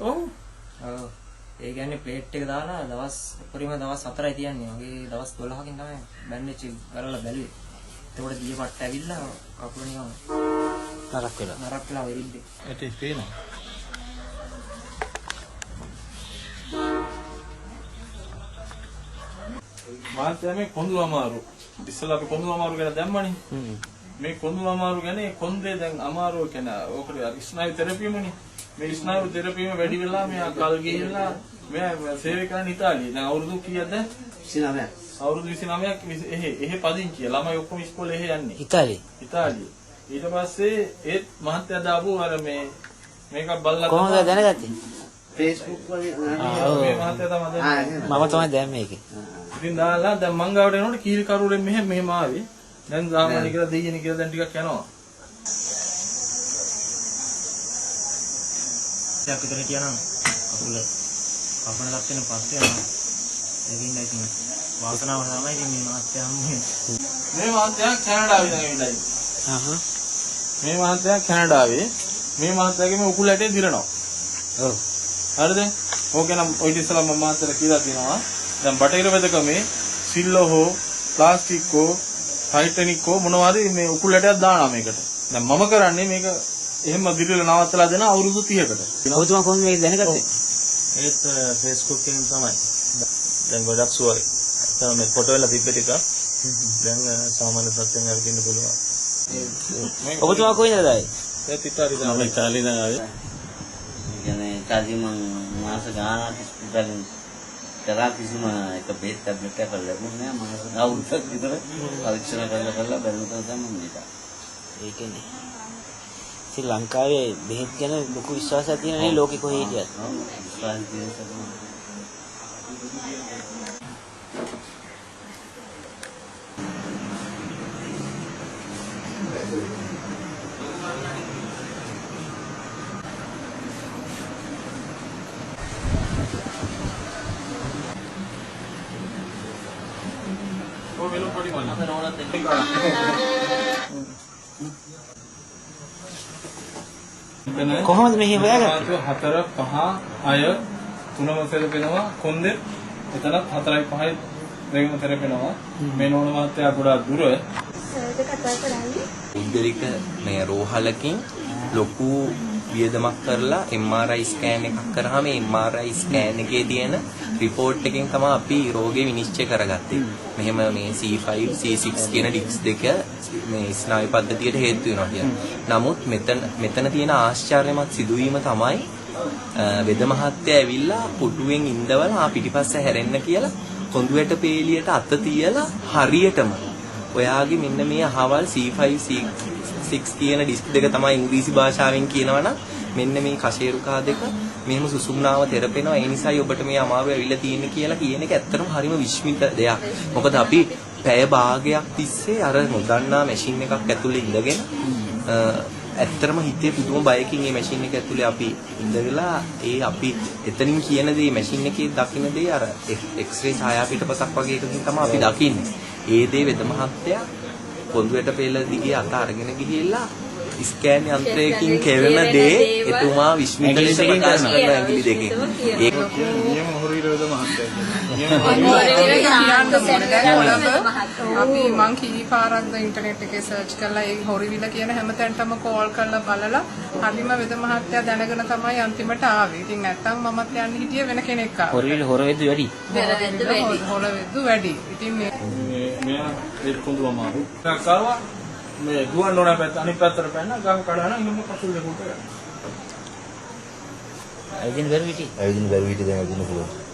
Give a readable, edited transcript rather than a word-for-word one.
ඔව්. ඒ කියන්නේ ප්ලේට් එක දාලා දවස් උඩරිම දවස් 4යි තියන්නේ. වගේ දවස් 12කින් තමයි බැන්ඩේජ් එක ගලලා බැලුවේ. එතකොට දිය පට්ට ඇවිල්ලා කකුල නිකන් නරක් වෙලා වෙරිද්දේ. ඒක පේනවා. මාත්‍යා මේ කොඳු අමාරු. ඉස්සෙල්ලා අපි කොඳු අමාරු ගැන දැම්මනේ. මේ කොඳු අමාරු ගැන කොන්දේ දැන් අමාරුව කියන ඕකට ස්නායු තෙරපියමනේ. මේ ස්නායු තෙරපියම වැඩි වෙලා මෙයා කල් ගිහිල්ලා මෙයා සේවය කරන්න ඉතාලියේ. දැන් අවුරුදු කීයද? 29ක්. අවුරුදු 29ක් එහෙ පදිංචිය. ළමයි ඔක්කොම ඉස්කෝලේ එහෙ යන්නේ. ඉතාලියේ. ඊට පස්සේ ඒත් මහත්තයා දාපු අර මේක බලලා කොහොමද දැනගත්තේ? Facebook වලින් මේ මහත්තයා තමයි මම තමයි දැම්මේ ඒකේ. ඉතින් දාලා දැන් මං ගාවට එනකොට කීල් කරුරෙන් මෙහෙම ආවේ. දැන් සාමාන්‍ය කියලා දෙයියනේ කියලා දැන් ටිකක් යනවා. යක් විතර හිටියනම් කකුල කපන ලක්ෂණ පස්සේ යනවා. ඒකින්ද ඉතින් වාසනාව තමයි ඉතින් මේ මහත්තයා හම්බුනේ. මේ මහත්තයා කැනඩාවේ ඉඳන් ඇවිල්ලා ඉන්නේ. මේ මහත්තයා කැනඩාවේ මේ මහත්තයාගේ මේ උකුල ඇටේ දිරනවා. ඔව්. හරිද? ඕක නම් ඔය ඉතින්සලා මම මහත්තයාට කියලා තියෙනවා. දැන් බටහිර වෙදකමේ සිල්ලෝ හෝ ප්ලාස්ටික් හෝ ටයිටැනික් හෝ මොනවා හරි මේ උකුල ඇටයක් දානවා මේකට. දැන් මම කරන්නේ මේක එහෙම දිරිලා නවත්තලා දෙන අවුරුදු 30කට. ඔබතුමා කොහොමද මේක දැනගත්තේ? ඒත් Facebook එකෙන් තමයි. දැන් ගොඩක් සුවයි. තමයි මේ ෆොටෝ වල තිබ්බ ටික. දැන් සාමාන්‍ය තත්ත්වයෙන් අරගෙන ඉන්න පුළුවන්. ඔබතුමා කොහෙන්ද ආවේ? ඒත් ඉතාලියෙන් මම ඉතාලියෙන් ආවේ. කියන්නේ ඉතාලිය මම මාස ගානක් ඉස්පිරිතාලෙන් කරා කිසිම එක බෙහෙත් ටැබ්ලට් එකක් ලැබුණේ නැහැ. මාස අවුරුද්දක් විතර පරීක්ෂණ කරලා බැලුවා තමයි මම මේක. ඒකනේ. ශ්‍රී ලංකාවේ බෙහෙත් ගැන ලොකු විශ්වාසයක් තියෙනනේ ලෝකෙ කොහේ හිටියත්. විශ්වාස තියෙන සතුන්. ඔය වෙලො පොඩි වань. අපේ රෝලත් එක්ක කොහොමද මෙහි හොයාගත්තේ? 4 5 6 3ම තෙරපෙනවා කොන්දේ එතනත් 4යි 5යි දෙකම තෙරපෙනවා. මේ නෝන මහත්තයා ගොඩාක් දුර උද්දරික මේ රෝහලකින් ලොකු වියදමක් කරලා MRI ස්කෑන් එකක් කරාම MRI ස්කෑන් එකේ තියෙන රිපෝට් එකෙන් තමයි අපි රෝගේ විනිශ්චය කරගත්තේ. මෙහෙම මේ C5 C6 කියන ඩිස්ක් දෙක මේ ස්නායු පද්ධතියට හේතු වෙනවා කියලා. නමුත් මෙතන තියෙන ආශ්චර්යමත් සිදුවීම තමයි වෙද මහත්තයා ඇවිල්ලා පුටුවෙන් ඉඳවලා පිටිපස්ස හැරෙන්න කියලා කොඳුයට පේලියට අත තියලා හරියටම ඔයාගේ මෙන්න මේ අහවල් C5 C6 කියන ඩිස්ක් දෙක තමයි ඉංග්‍රීසි භාෂාවෙන් කියනවනම් මෙන්න මේ කෂේරුකා දෙක මෙහෙම සුසුම්නාව තෙරපෙනවා ඒ නිසායි ඔබට මේ අමාරුව ඇවිල්ලා තියෙන්නේ කියලා කියන එක ඇත්තටම හරිම විශ්මිත දෙයක්. මොකද අපි පැය භාගයක් තිස්සේ අර නොදන්නා මැෂින් එකක් ඇතුලේ ඉඳගෙන ඇත්තටම හිතේ පුදුම බයකින් මේ මැෂින් එක ඇතුලේ අපි ඉඳලා ඒ අපි එතනින් කියන දේ මැෂින් එකේ දකින්න දේ අර එක්ස්රේ ඡායා පිටපතක් වගේ එකකින් තමයි අපි දකින්නේ. ඒ දේ වෙද මහත්තයා පොඳුරට පෙළ දිගේ අත අරගෙන ගිහිල්ලා ස්කෑන් යන්ත්‍රයකින් කෙරෙන දේ එතුමා විශ්මිත ලෙස ප්‍රකාශ කරන ඇඟිලි දෙකෙන් ඒක නියම හොරීර වෙද මහත්තයා. අපි මං කී පාරක්ද ඉන්ටර්නෙට් එකේ සර්ච් කරලා ඒ හොරිවිල කියන හැමතැනටම කෝල් කරලා බලලා අදිම වෙද මහත්තයා දැනගෙන තමයි අන්තිමට ආවේ. ඉතින් නැත්තම් මමත් යන්න හිටියේ වෙන කෙනෙක් ආවා. හොරවිල හොරවෙද්දු වැඩි. හොරවෙද්දු වැඩි. ඉතින් මෙයා ඒ කොඳු අමාරු. කාවා මේ දුවන්න ඕන පැත්ත අනිත් පැත්තට පැනන ගහ කඩන ඉන්න පසුල් දෙකට යනවා. ඇවිදින්න බැරි විටි. ඇවිදින්න බැරි විදිහ දැන් ඇවිදින්න පුළුවන්.